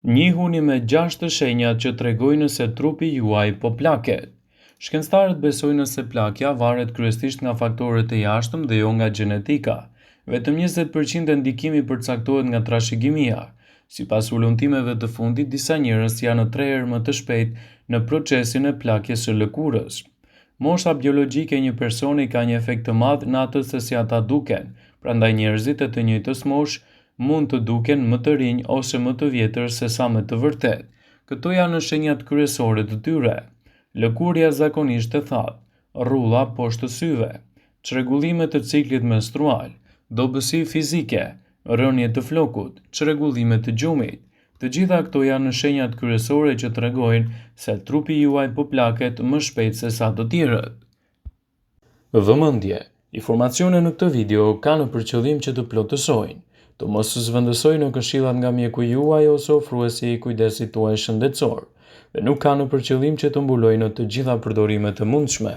Njihuni me 6 shenjat që tregojnë se trupi juaj po plaket. Shkencëtarët besojnë se plakja varet kryesisht nga faktorët e jashtëm dhe jo nga gjenetika. Vetëm 20% e ndikimi përcaktohet nga trashëgimia. Sipas volontimeve të fundit, disa njerëz janë 3 herë më të shpejt në procesin e plakjes së lëkurës. Mosha biologjike e një personi ka një efekt të madh në atë se si ata duken, prandaj njerëzit e të njëjtës moshë mund të duken më të rinj ose më të vjetër se sa me të vërtet. Këto janë shenjat kryesore të tyre. Lëkurja zakonisht e thatë, rrulla poshtë syve, çrregullime të ciklit menstrual, dobësi fizike, rënje të flokut, çrregullime të gjumit. Të gjitha këto janë shenjat kryesore që tregojnë se trupi juaj po plaket më shpejt se sa të tjerët. Vëmendje. Informacionet në këtë video kanë për qëllim që të plotësojnë, të mos zhvendësojnë në këshillat nga mjeku juaj ose ofruesi i kujdesit tuaj shëndetësor, dhe nuk kanë për qëllim që të mbulojnë të gjitha përdorimet e mundshme.